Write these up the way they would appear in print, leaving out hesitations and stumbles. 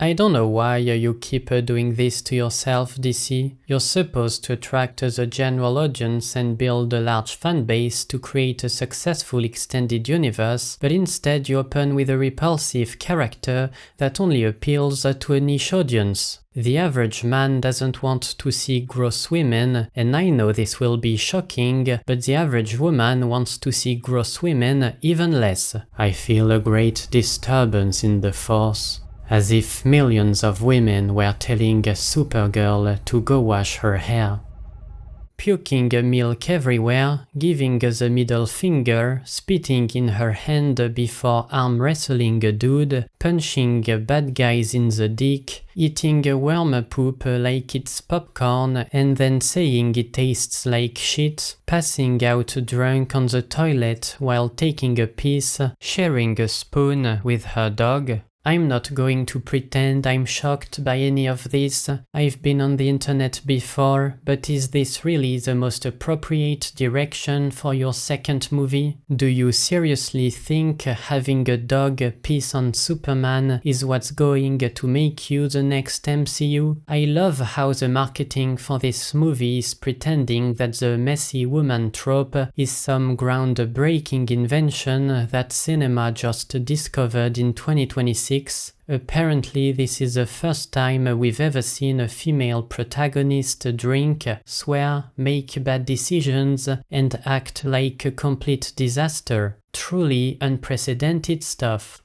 I don't know why you keep doing this to yourself, DC. You're supposed to attract the general audience and build a large fan base to create a successful extended universe, but instead you open with a repulsive character that only appeals to a niche audience. The average man doesn't want to see gross women, and I know this will be shocking, but the average woman wants to see gross women even less. I feel a great disturbance in the force, as if millions of women were telling Supergirl to go wash her hair. Puking milk everywhere, giving the middle finger, spitting in her hand before arm wrestling a dude, punching bad guys in the dick, eating worm poop like it's popcorn and then saying it tastes like shit, passing out drunk on the toilet while taking a piss, sharing a spoon with her dog. I'm not going to pretend I'm shocked by any of this. I've been on the internet before, but is this really the most appropriate direction for your second movie? Do you seriously think having a dog piss on Superman is what's going to make you the next MCU? I love how the marketing for this movie is pretending that the messy woman trope is some groundbreaking invention that cinema just discovered in 2026. Apparently, this is the first time we've ever seen a female protagonist drink, swear, make bad decisions, and act like a complete disaster. Truly unprecedented stuff.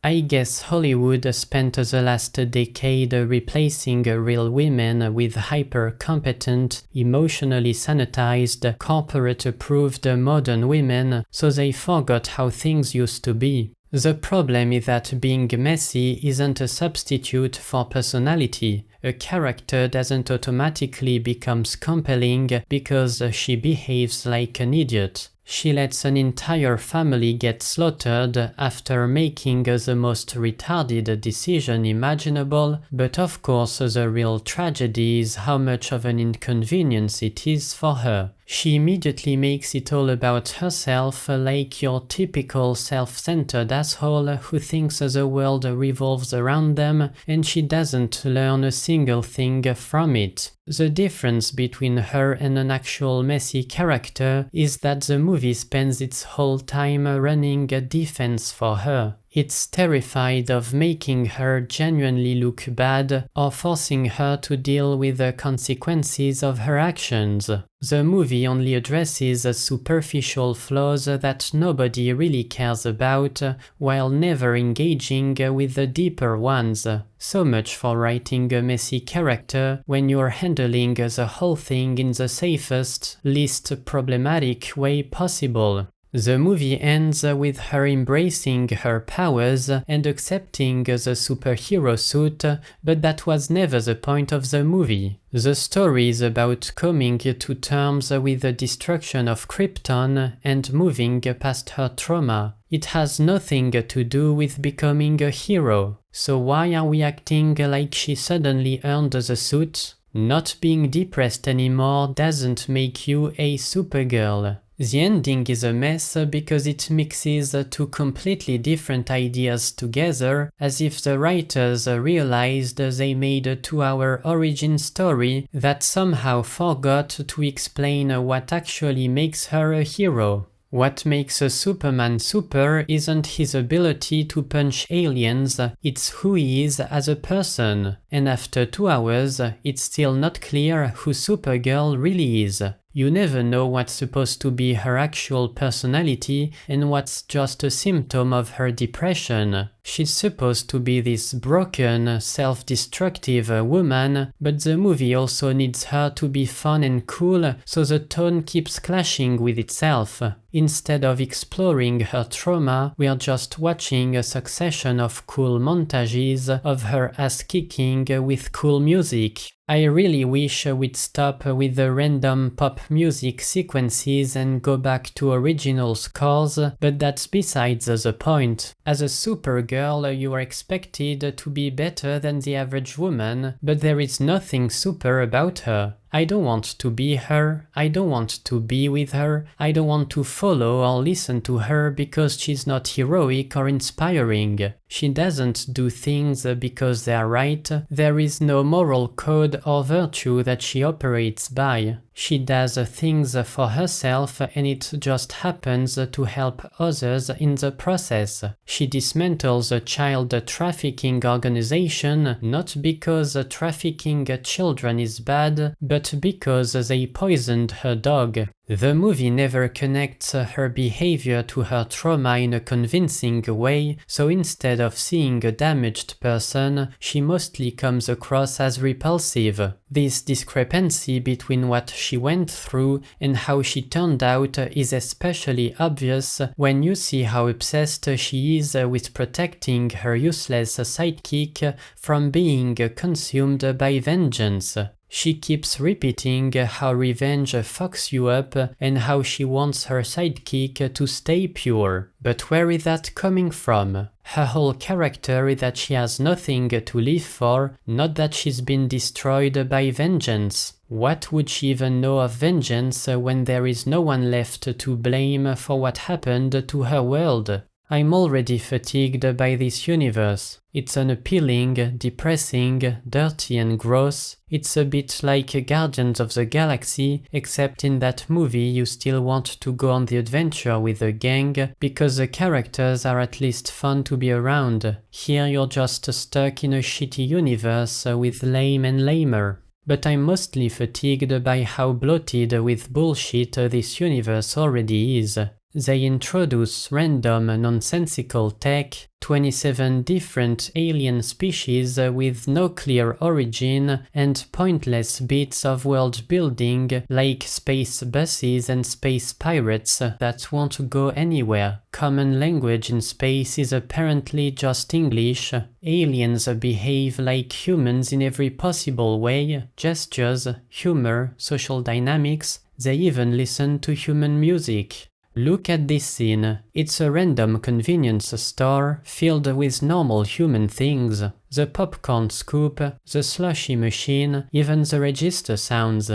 I guess Hollywood spent the last decade replacing real women with hyper-competent, emotionally sanitized, corporate-approved modern women, so they forgot how things used to be. The problem is that being messy isn't a substitute for personality. A character doesn't automatically become compelling because she behaves like an idiot. She lets an entire family get slaughtered after making the most retarded decision imaginable, but of course the real tragedy is how much of an inconvenience it is for her. She immediately makes it all about herself, like your typical self-centered asshole who thinks the world revolves around them, and she doesn't learn a single thing from it. The difference between her and an actual messy character is that the movie spends its whole time running a defense for her. It's terrified of making her genuinely look bad or forcing her to deal with the consequences of her actions. The movie only addresses superficial flaws that nobody really cares about, while never engaging with the deeper ones. So much for writing a messy character when you're handling the whole thing in the safest, least problematic way possible. The movie ends with her embracing her powers and accepting the superhero suit, but that was never the point of the movie. The story is about coming to terms with the destruction of Krypton and moving past her trauma. It has nothing to do with becoming a hero. So why are we acting like she suddenly earned the suit? Not being depressed anymore doesn't make you a Supergirl. The ending is a mess because it mixes two completely different ideas together, as if the writers realized they made a 2-hour origin story that somehow forgot to explain what actually makes her a hero. What makes a Superman super isn't his ability to punch aliens, it's who he is as a person. And after 2 hours, it's still not clear who Supergirl really is. You never know what's supposed to be her actual personality and what's just a symptom of her depression. She's supposed to be this broken, self-destructive woman, but the movie also needs her to be fun and cool, so the tone keeps clashing with itself. Instead of exploring her trauma, we are just watching a succession of cool montages of her ass-kicking with cool music. I really wish we'd stop with the random pop music sequences and go back to original scores, but that's besides the point. As a Supergirl, you are expected to be better than the average woman, but there is nothing super about her. I don't want to be her, I don't want to be with her, I don't want to follow or listen to her because she's not heroic or inspiring. She doesn't do things because they're right, there is no moral code or virtue that she operates by. She does things for herself and it just happens to help others in the process. She dismantles a child trafficking organization not because trafficking children is bad, but because they poisoned her dog. The movie never connects her behavior to her trauma in a convincing way, so instead of seeing a damaged person, she mostly comes across as repulsive. This discrepancy between what she went through and how she turned out is especially obvious when you see how obsessed she is with protecting her useless sidekick from being consumed by vengeance. She keeps repeating how revenge fucks you up and how she wants her sidekick to stay pure. But where is that coming from? Her whole character is that she has nothing to live for, not that she's been destroyed by vengeance. What would she even know of vengeance when there is no one left to blame for what happened to her world? I'm already fatigued by this universe. It's unappealing, depressing, dirty and gross. It's a bit like Guardians of the Galaxy, except in that movie you still want to go on the adventure with the gang, because the characters are at least fun to be around. Here you're just stuck in a shitty universe with lame and lamer. But I'm mostly fatigued by how bloated with bullshit this universe already is. They introduce random, nonsensical tech, 27 different alien species with no clear origin, and pointless bits of world building like space buses and space pirates that won't go anywhere. Common language in space is apparently just English. Aliens behave like humans in every possible way: gestures, humor, social dynamics. They even listen to human music. Look at this scene. It's a random convenience store filled with normal human things. The popcorn scoop, the slushy machine, even the register sounds.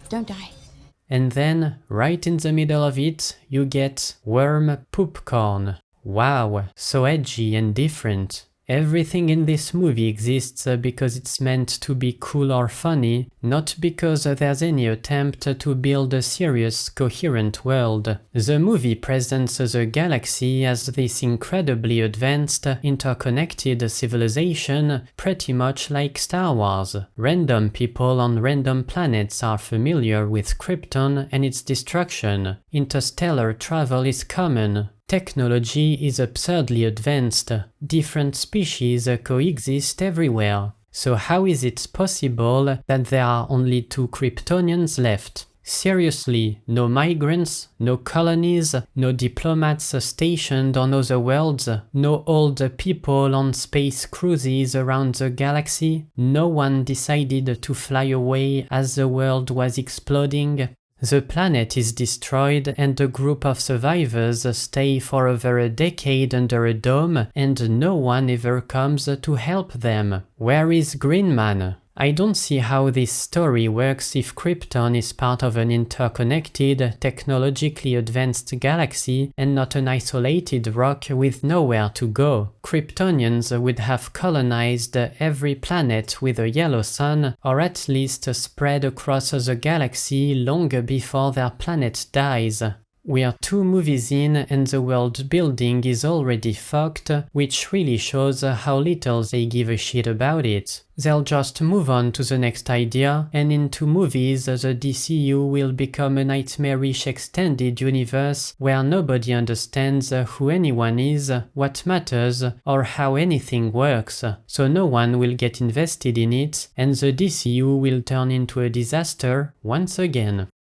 Don't die. And then, right in the middle of it, you get worm poopcorn. Wow, so edgy and different. Everything in this movie exists because it's meant to be cool or funny, not because there's any attempt to build a serious, coherent world. The movie presents the galaxy as this incredibly advanced, interconnected civilization, pretty much like Star Wars. Random people on random planets are familiar with Krypton and its destruction. Interstellar travel is common. Technology is absurdly advanced. Different species coexist everywhere. So how is it possible that there are only 2 Kryptonians left? Seriously, no migrants, no colonies, no diplomats stationed on other worlds, no old people on space cruises around the galaxy? No one decided to fly away as the world was exploding? The planet is destroyed and a group of survivors stay for over a decade under a dome and no one ever comes to help them. Where is Green Man? I don't see how this story works if Krypton is part of an interconnected, technologically advanced galaxy and not an isolated rock with nowhere to go. Kryptonians would have colonized every planet with a yellow sun, or at least spread across the galaxy long before their planet dies. We are 2 movies in and the world building is already fucked, which really shows how little they give a shit about it. They'll just move on to the next idea, and in 2 movies the DCU will become a nightmarish extended universe where nobody understands who anyone is, what matters, or how anything works, so no one will get invested in it, and the DCU will turn into a disaster once again.